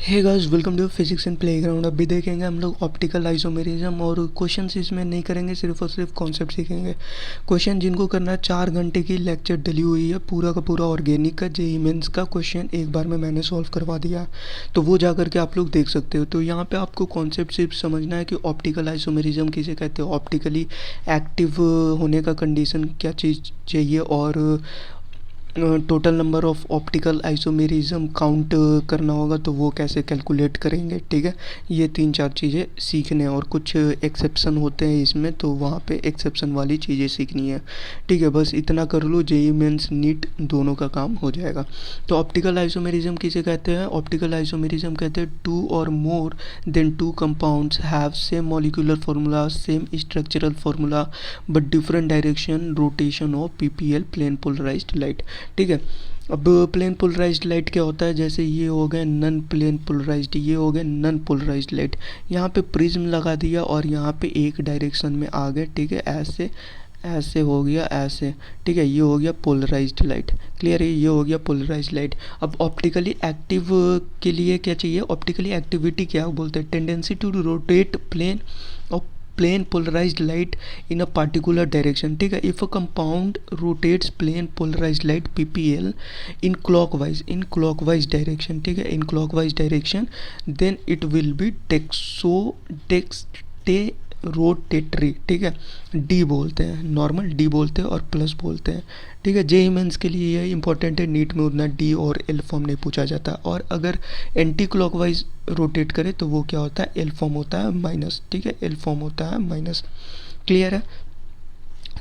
Hey guys, welcome to physics and playground. अभी देखेंगे हम लोग ऑप्टिकल आइसोमेरिज्म और क्वेश्चंस इसमें नहीं करेंगे, सिर्फ और सिर्फ कॉन्सेप्ट सीखेंगे। क्वेश्चन जिनको करना है, 4 घंटे की लेक्चर डली हुई है, पूरा का पूरा ऑर्गेनिक का जेईई मेंस का क्वेश्चन एक बार में मैंने सॉल्व करवा दिया है, तो वो जा करके आप लोग देख सकते हो। तो यहाँ पे आपको कॉन्सेप्ट सिर्फ समझना है कि ऑप्टिकल आइसोमेरिज्म किसे कहते हैं, ऑप्टिकली एक्टिव होने का कंडीशन क्या चीज़ चाहिए, और total number of optical isomerism count करना होगा तो वो कैसे कैलकुलेट करेंगे। ठीक है, ये 3-4 चीज़ें सीखने हैं और कुछ एक्सेप्शन होते हैं इसमें, तो वहाँ पे एक्सेप्शन वाली चीज़ें सीखनी है। ठीक है, बस इतना कर लो, जेईई मेंस नीट दोनों का काम हो जाएगा। तो ऑप्टिकल आइसोमेरिज्म किसे कहते हैं? ऑप्टिकल आइसोमेरिज्म कहते हैं टू और more than two compounds have same molecular formula, same structural formula, but different direction rotation of PPL, plane polarised light. ठीक है, अब प्लेन पोलराइज्ड लाइट क्या होता है? जैसे ये हो गए नन प्लेन पोलराइज्ड, ये हो गए नन पोलराइज्ड लाइट। यहाँ पे प्रिज्म लगा दिया और यहाँ पे एक डायरेक्शन में आ गए। ठीक है, ऐसे ऐसे हो गया, ऐसे। ठीक है, ये हो गया पोलराइज्ड लाइट। क्लियर है, ये हो गया पोलराइज्ड लाइट। अब ऑप्टिकली एक्टिव के लिए क्या चाहिए? ऑप्टिकली एक्टिविटी क्या बोलते हैं? टेंडेंसी टू रोटेट प्लेन और plane polarized light in a particular direction. ठीक है, if a compound rotates plane polarized light PPL in clockwise direction, ठीक है, in clockwise direction, then it will be rotatory. ठीक है, डी बोलते हैं, normal D बोलते हैं और प्लस बोलते हैं। ठीक है, जेईई मेंस के लिए ये इंपॉर्टेंट है, नीट में उतना डी और एल फॉर्म नहीं पूछा जाता। और अगर एंटी क्लॉकवाइज रोटेट करे तो वो क्या होता है? एल फॉर्म होता है माइनस। ठीक है, एल फॉर्म होता है माइनस। क्लियर है,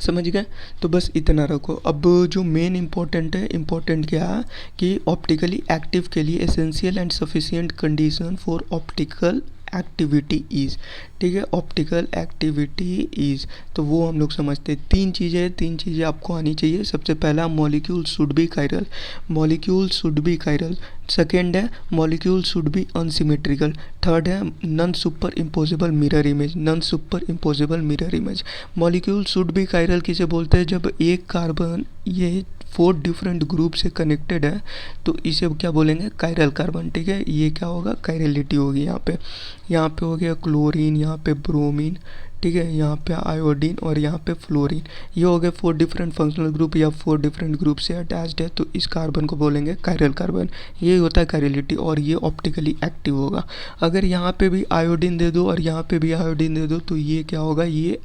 समझ गए? तो बस इतना रखो। अब जो मेन इंपॉर्टेंट है, इंपॉर्टेंट क्या है कि ऑप्टिकली एक्टिव के लिए essential and sufficient condition for optical activity is. ठीक है, ऑप्टिकल एक्टिविटी इज़, तो वो हम लोग समझते हैं। 3 चीज़ें आपको आनी चाहिए। सबसे पहला, molecule should be chiral, molecule should be chiral. Second है, molecule should be unsymmetrical. Third है, non super impossible mirror image, non super impossible mirror image. Molecule should be chiral किसे बोलते हैं? जब एक कार्बन ये 4 डिफरेंट ग्रुप से connected है तो इसे क्या बोलेंगे? Chiral carbon. ठीक है, ये क्या होगा? कायरलिटी होगी। यहाँ पे हो गया क्लोरीन, यहाँ पे ब्रोमीन, ठीक है, यहाँ पे आयोडीन और यहाँ पे फ्लोरीन। ये हो गए 4 डिफरेंट फंक्शनल ग्रुप या 4 डिफरेंट ग्रुप से अटैच्ड है, तो इस कार्बन को बोलेंगे कायरल कार्बन। ये होता है कायरलिटी और ये ऑप्टिकली एक्टिव होगा। अगर यहाँ पे भी आयोडीन दे दो और यहाँ पे भी आयोडीन दे दो तो ये क्या होगा? ये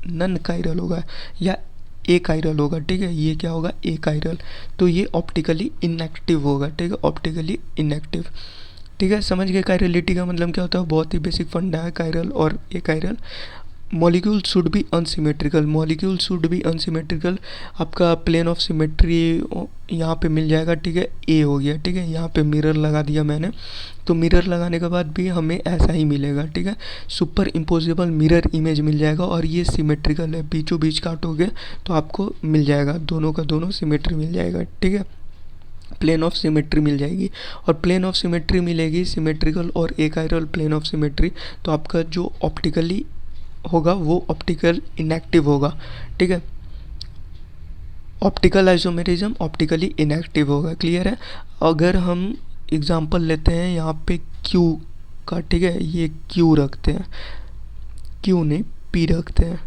नन कायरल होगा या ए कायरल होगा। ठीक है, ये क्या होगा? ए कायरल। तो ये ऑप्टिकली इनएक्टिव होगा। ठीक है, ऑप्टिकली इनएक्टिव। ठीक है, समझ गए कायरलिटी का मतलब क्या होता है? बहुत ही बेसिक फंडा है कायरल और achiral. Molecule should be unsymmetrical, molecule should be unsymmetrical. आपका प्लेन ऑफ सिमेट्री यहाँ पे मिल जाएगा। ठीक है, ए हो गया। ठीक है, यहाँ पे मिरर लगा दिया मैंने, तो मिरर लगाने के बाद भी हमें ऐसा ही मिलेगा। ठीक है, सुपर इम्पोजिबल मिरर इमेज मिल जाएगा और ये सिमेट्रिकल है, बीचों बीच काटोगे तो आपको मिल जाएगा, दोनों का दोनों सिमेट्री मिल जाएगा। ठीक है, प्लेन ऑफ सिमेट्री मिल जाएगी और प्लेन ऑफ सिमेट्री मिलेगी सिमेट्रिकल और एकाइरल प्लेन ऑफ सिमेट्री, तो आपका जो ऑप्टिकली होगा वो ऑप्टिकल इनएक्टिव होगा। ठीक है, ऑप्टिकल आइसोमेरिज्म ऑप्टिकली इनएक्टिव होगा। क्लियर है? अगर हम एग्जांपल लेते हैं यहाँ पे क्यू का, ठीक है, ये क्यू रखते हैं, क्यू नहीं पी रखते हैं।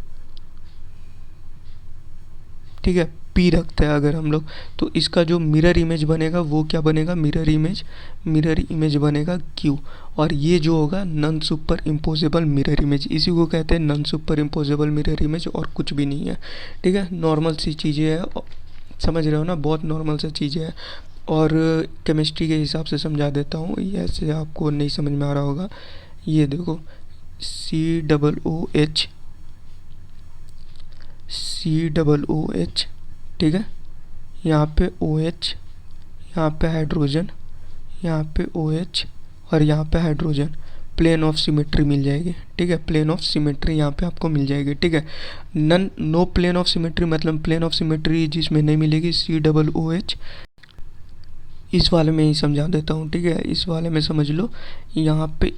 ठीक है, पी रखते हैं अगर हम लोग, तो इसका जो मिरर इमेज बनेगा वो क्या बनेगा? मिरर इमेज बनेगा क्यू। और ये जो होगा non super impossible mirror image, इसी को कहते हैं non super impossible mirror image, और कुछ भी नहीं है। ठीक है, नॉर्मल सी चीज़ें हैं, समझ रहे हो ना? बहुत नॉर्मल सी चीज़ें हैं। और केमिस्ट्री के हिसाब से समझा देता हूँ, ये ऐसे आपको नहीं समझ में आ रहा होगा। ये देखो, COOH, ठीक है, यहाँ पे OH, यहाँ पे हाइड्रोजन, यहाँ पे OH और यहाँ पे हाइड्रोजन। प्लेन ऑफ सिमेट्री मिल जाएगी। ठीक है, प्लेन ऑफ सिमेट्री यहाँ पे आपको मिल जाएगी। ठीक है, नो प्लेन ऑफ सिमेट्री मतलब प्लेन ऑफ सिमेट्री जिसमें नहीं मिलेगी, COOH। इस वाले में ही समझा देता हूँ। ठीक है, इस वाले में समझ लो, यहाँ पे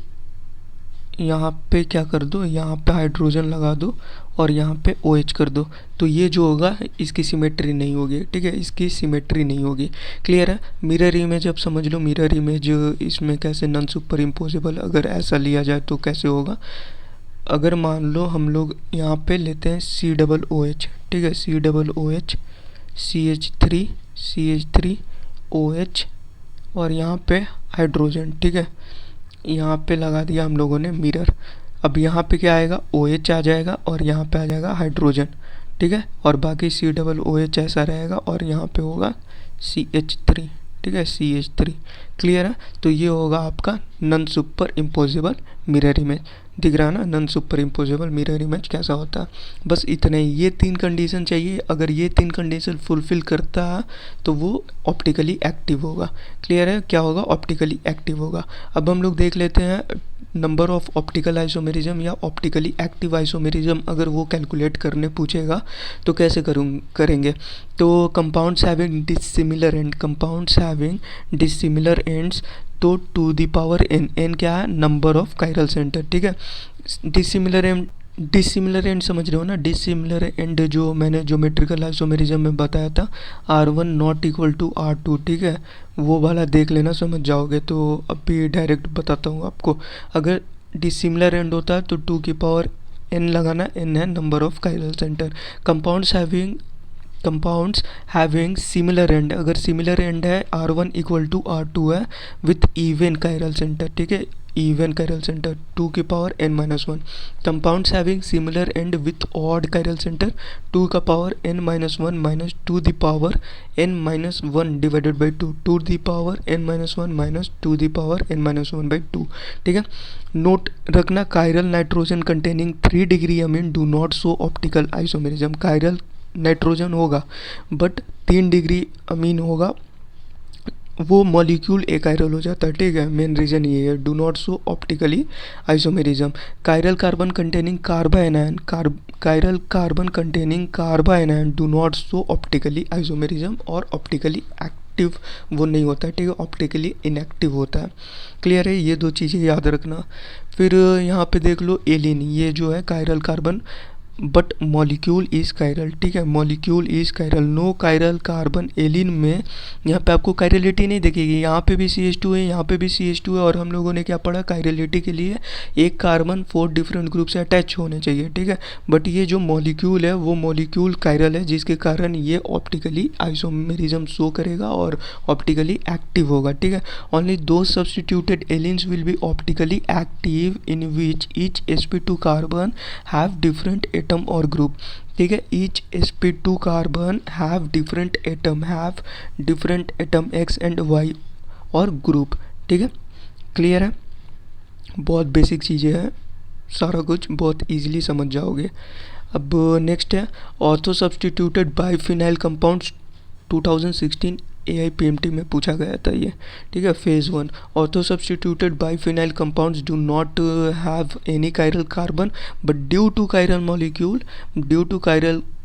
यहाँ पे क्या कर दो, यहाँ पे हाइड्रोजन लगा दो और यहाँ पे OH कर दो, तो ये जो होगा इसकी सिमेट्री नहीं होगी, ठीक है, इसकी सिमेट्री नहीं होगी। क्लियर है। मिरर इमेज अब समझ लो, मिरर इमेज इसमें कैसे नॉन सुपर इम्पोसिबल, अगर ऐसा लिया जाए तो कैसे होगा। अगर मान लो हम लोग यहाँ पे लेते हैं COOH, ठीक है, COOH, CH3 और यहाँ पे हाइड्रोजन, ठीक है, यहाँ पे लगा दिया हम लोगों ने मिरर। अब यहाँ पे क्या आएगा, OH आ जाएगा और यहाँ पे आ जाएगा हाइड्रोजन, ठीक है, और बाकी COOH ऐसा रहेगा और यहाँ पे होगा CH3, ठीक है, CH3। क्लियर है। तो ये होगा आपका non super impossible mirror image. दिख रहा है ना non super impossible mirror image कैसा होता है। बस इतना ही, ये 3 कंडीशन चाहिए। अगर ये 3 कंडीशन फुलफिल करता है तो वो ऑप्टिकली एक्टिव होगा। क्लियर है, क्या होगा, ऑप्टिकली एक्टिव होगा। अब हम लोग देख लेते हैं नंबर ऑफ ऑप्टिकल आइसोमेरिज्म या ऑप्टिकली एक्टिव आइसोमेरिज्म, अगर वो कैलकुलेट करने पूछेगा तो कैसे करेंगे। तो compounds having dissimilar and, compounds having dissimilar ends, तो टू द पावर n क्या है, नंबर ऑफ कायरल सेंटर, ठीक है। डिसिमिलर एंड समझ रहे हो ना, डिसिमिलर एंड जो मैंने ज्योमेट्रिकल आइसोमेरिज्म में बताया था, R1 not equal to R2, ठीक है, वो वाला देख लेना, समझ जाओगे। तो अभी डायरेक्ट बताता हूँ आपको। अगर डिसिमिलर एंड होता है तो 2 की पावर n लगाना, n है number of chiral centre. Compounds having similar and, अगर सिमिलर एंड है R1 इक्वल टू R2 है विथ इवन कायरल सेंटर, ठीक है, इवन कायरल सेंटर 2 की power n-1। Compounds having similar and with odd chiral centre 2 का power n-1 minus 2 the power n-1 divided by 2, 2 the power n-1 minus 2 the power n-1 by 2, ठीक है। Note रखना, chiral nitrogen containing 3 degree amine do not show optical isomerism. Chiral nitrogen होगा but 3 degree amine होगा, वो molecule एकायरल हो जाता है, ठीक है। मेन रीज़न ये है, do not show optically isomerism. Chiral carbon containing carbanion, chiral carbon containing carbanion do not show optically isomerism, और ऑप्टिकली एक्टिव वो नहीं होता है, ठीक है, ऑप्टिकली इनएक्टिव होता है। क्लियर है, ये 2 चीज़ें याद रखना। फिर यहाँ पे देख लो एलिन, ये जो है chiral carbon but molecule is chiral, ठीक है, molecule is chiral, no chiral carbon allene में यहाँ पे आपको कायरलिटी नहीं दिखेगी। यहाँ पे भी CH2 है, यहाँ पे भी CH2 है, और हम लोगों ने क्या पढ़ा, कायरलिटी के लिए एक कार्बन 4 डिफरेंट ग्रुप से अटैच होने चाहिए, ठीक है। बट ये जो मॉलिक्यूल है वो मॉलिक्यूल कायरल है, जिसके कारण ये ऑप्टिकली आइसोमेरिज्म शो करेगा और ऑप्टिकली एक्टिव होगा, ठीक है। ओनली दो substituted allenes will be optically active in which each sp2 carbon have different atom और ग्रुप, ठीक है। Each sp2 carbon have different atom x and y और ग्रुप, ठीक है। क्लियर है, बहुत बेसिक चीज़ें हैं, सारा कुछ बहुत इजीली समझ जाओगे। अब नेक्स्ट है ortho substituted biphenyl compounds 2016 AIPMT में पूछा गया था ये, ठीक है। Phase 1, ortho substituted biphenyl compounds do not have any chiral carbon but due to chiral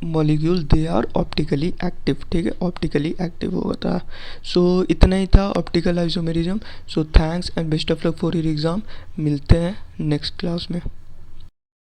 molecule they are optically active, ठीक है, ऑप्टिकली एक्टिव होता है। सो इतना ही था optical isomerism. So thanks and best of luck for your exam. मिलते हैं next class में।